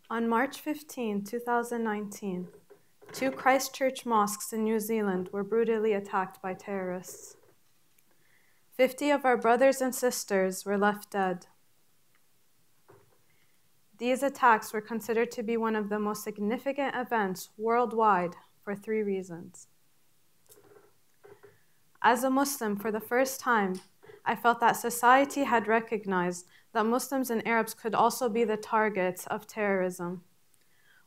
On March 15, 2019, two Christchurch mosques in New Zealand were brutally attacked by terrorists. 50 of our brothers and sisters were left dead. These attacks were considered to be one of the most significant events worldwide for 3 reasons. As a Muslim, for the first time, I felt that society had recognized that Muslims and Arabs could also be the targets of terrorism,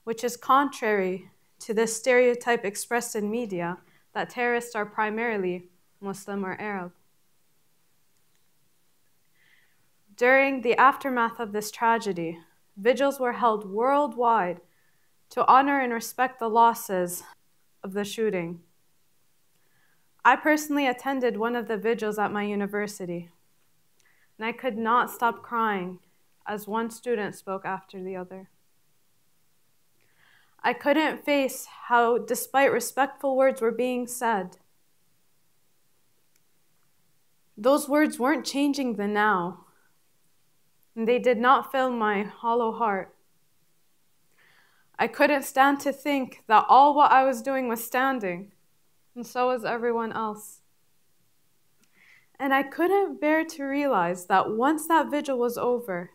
which is contrary to the stereotype expressed in media that terrorists are primarily Muslim or Arab. During the aftermath of this tragedy, vigils were held worldwide to honor and respect the losses of the shooting. I personally attended one of the vigils at my university, and I could not stop crying as one student spoke after the other. I couldn't face how, despite respectful words were being said, those words weren't changing the now, and they did not fill my hollow heart. I couldn't stand to think that all what I was doing was standing, and so was everyone else. And I couldn't bear to realize that once that vigil was over,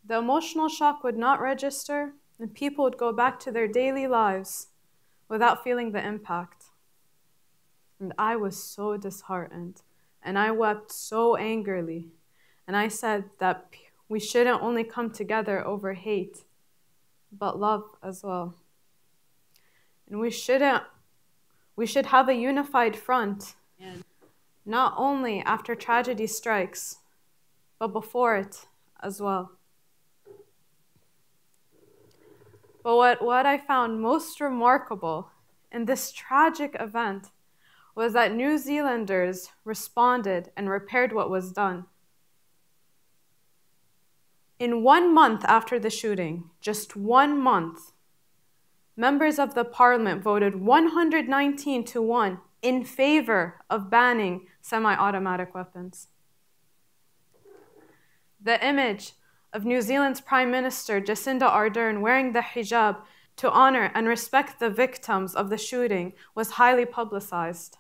the emotional shock would not register, and people would go back to their daily lives without feeling the impact. And I was so disheartened, and I wept so angrily. And I said that we shouldn't only come together over hate, but love as well. And we should have a unified front, not only after tragedy strikes, but before it as well. But what I found most remarkable in this tragic event was that New Zealanders responded and repaired what was done. In 1 month after the shooting, just 1 month, members of the parliament voted 119-1 in favor of banning semi-automatic weapons. The image of New Zealand's Prime Minister Jacinda Ardern wearing the hijab to honor and respect the victims of the shooting was highly publicized.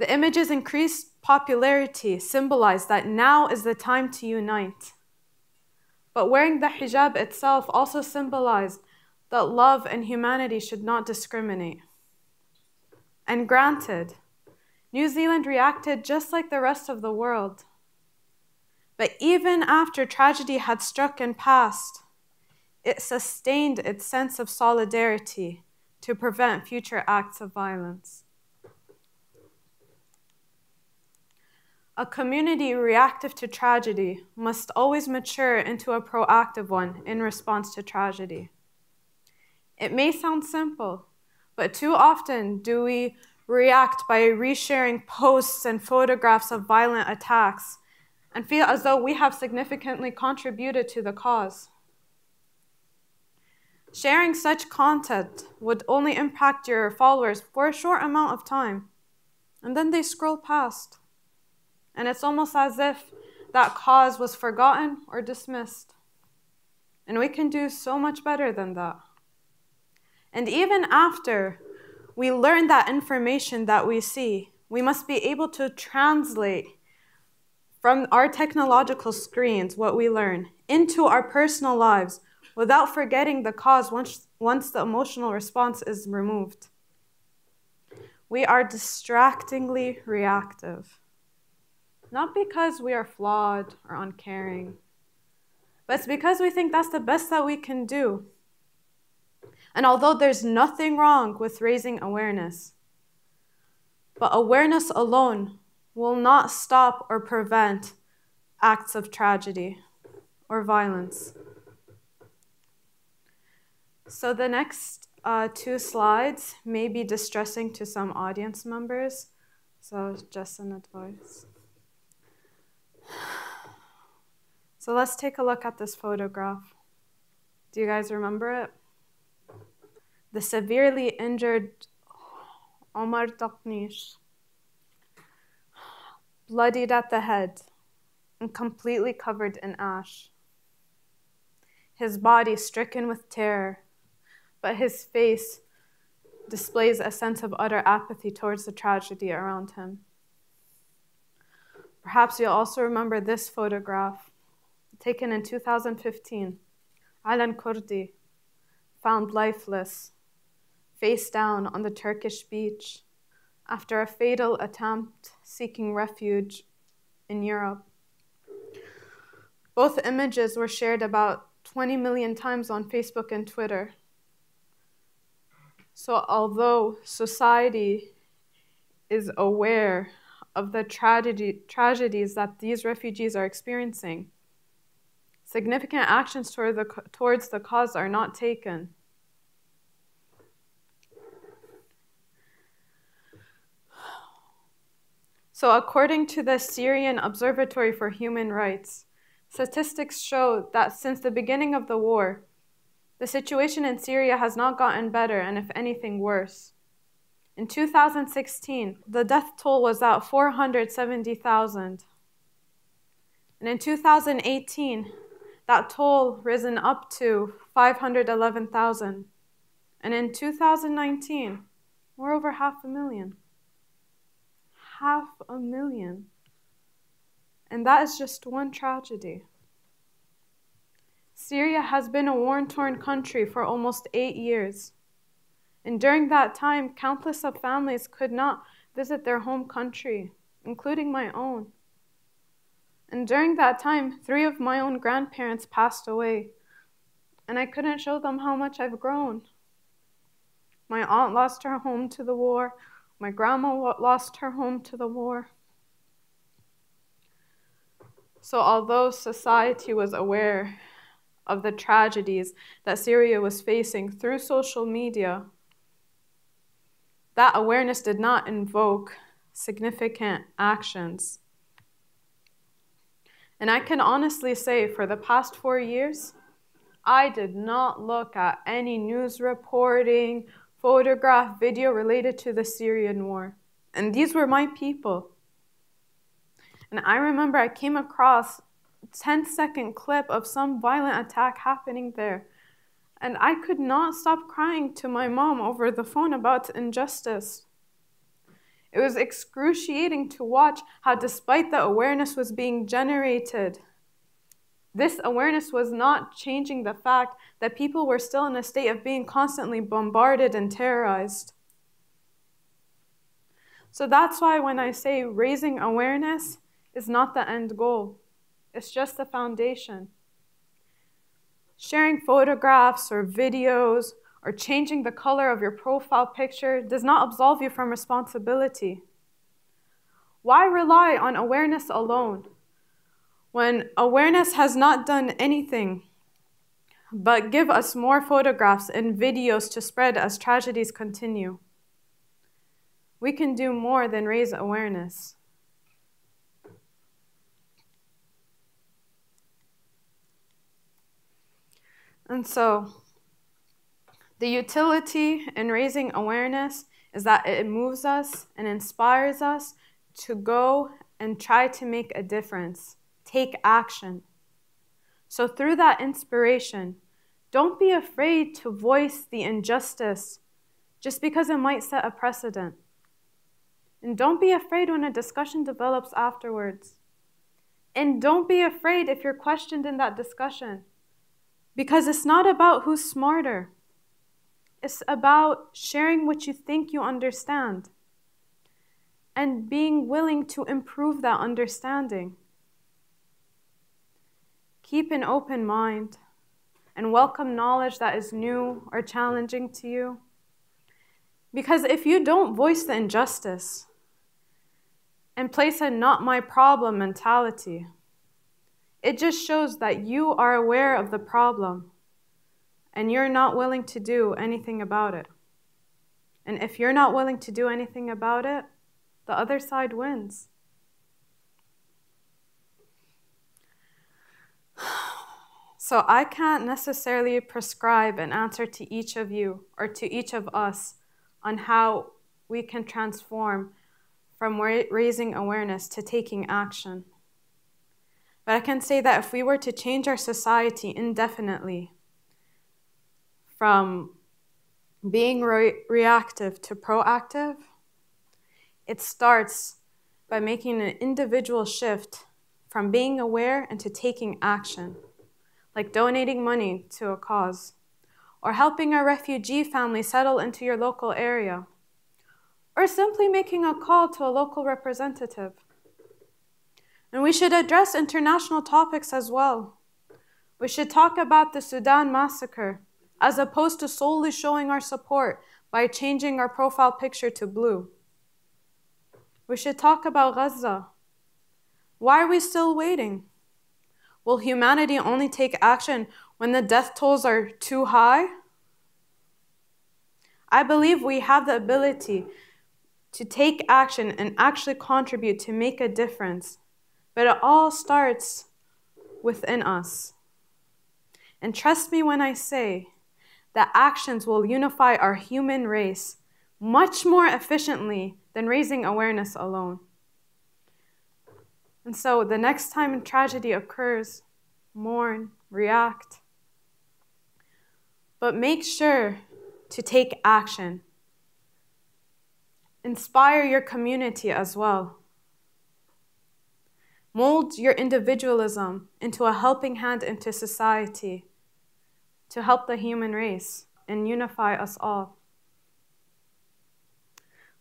The image's increased popularity symbolized that now is the time to unite. But wearing the hijab itself also symbolized that love and humanity should not discriminate. And granted, New Zealand reacted just like the rest of the world. But even after tragedy had struck and passed, it sustained its sense of solidarity to prevent future acts of violence. A community reactive to tragedy must always mature into a proactive one in response to tragedy. It may sound simple, but too often do we react by resharing posts and photographs of violent attacks and feel as though we have significantly contributed to the cause. Sharing such content would only impact your followers for a short amount of time, and then they scroll past. And it's almost as if that cause was forgotten or dismissed. And we can do so much better than that. And even after we learn that information that we see, we must be able to translate from our technological screens what we learn into our personal lives without forgetting the cause once the emotional response is removed. We are distractingly reactive. Not because we are flawed or uncaring, but it's because we think that's the best that we can do. And although there's nothing wrong with raising awareness, but awareness alone will not stop or prevent acts of tragedy or violence. So the next 2 slides may be distressing to some audience members, so just an advice. So let's take a look at this photograph. Do you guys remember it? The severely injured Omar Taqnish, bloodied at the head and completely covered in ash. his body stricken with terror, but his face displays a sense of utter apathy towards the tragedy around him. Perhaps you'll also remember this photograph, taken in 2015. Alan Kurdi, found lifeless, face down on the Turkish beach after a fatal attempt seeking refuge in Europe. Both images were shared about 20 million times on Facebook and Twitter. So although society is aware of the tragedies that these refugees are experiencing, significant actions towards the cause are not taken. So according to the Syrian Observatory for Human Rights, statistics show that since the beginning of the war, the situation in Syria has not gotten better, and if anything, worse. In 2016, the death toll was at 470,000. And in 2018, that toll risen up to 511,000. And in 2019, we're over 500,000. 500,000. And that is just one tragedy. Syria has been a war-torn country for almost 8 years. And during that time, countless of families could not visit their home country, including my own. And during that time, 3 of my own grandparents passed away, and I couldn't show them how much I've grown. My aunt lost her home to the war. My grandma lost her home to the war. So although society was aware of the tragedies that Syria was facing through social media, that awareness did not invoke significant actions. And I can honestly say, for the past 4 years, I did not look at any news reporting, photograph, video related to the Syrian war. And these were my people. And I remember I came across a 10-second clip of some violent attack happening there. And I could not stop crying to my mom over the phone about injustice. It was excruciating to watch how, despite the awareness was being generated, this awareness was not changing the fact that people were still in a state of being constantly bombarded and terrorized. So that's why when I say raising awareness is not the end goal, it's just the foundation. Sharing photographs or videos or changing the color of your profile picture does not absolve you from responsibility. Why rely on awareness alone when awareness has not done anything but give us more photographs and videos to spread as tragedies continue? We can do more than raise awareness. And so, the utility in raising awareness is that it moves us and inspires us to go and try to make a difference, take action. So through that inspiration, don't be afraid to voice the injustice just because it might set a precedent. And don't be afraid when a discussion develops afterwards. And don't be afraid if you're questioned in that discussion, because it's not about who's smarter. It's about sharing what you think you understand and being willing to improve that understanding. Keep an open mind and welcome knowledge that is new or challenging to you. Because if you don't voice the injustice and place a not my problem mentality, it just shows that you are aware of the problem and you're not willing to do anything about it. And if you're not willing to do anything about it, the other side wins. So I can't necessarily prescribe an answer to each of you or to each of us on how we can transform from raising awareness to taking action. But I can say that if we were to change our society indefinitely from being reactive to proactive, it starts by making an individual shift from being aware into taking action, like donating money to a cause, or helping a refugee family settle into your local area, or simply making a call to a local representative. And we should address international topics as well. We should talk about the Sudan massacre, as opposed to solely showing our support by changing our profile picture to blue. We should talk about Gaza. Why are we still waiting? Will humanity only take action when the death tolls are too high? I believe we have the ability to take action and actually contribute to make a difference, but it all starts within us. And trust me when I say that actions will unify our human race much more efficiently than raising awareness alone. And so the next time tragedy occurs, mourn, react, but make sure to take action. Inspire your community as well. Mold your individualism into a helping hand into society to help the human race and unify us all.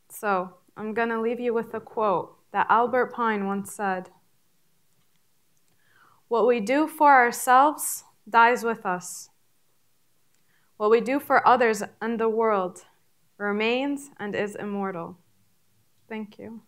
So, I'm going to leave you with a quote that Albert Pine once said. What we do for ourselves dies with us. What we do for others and the world remains and is immortal. Thank you.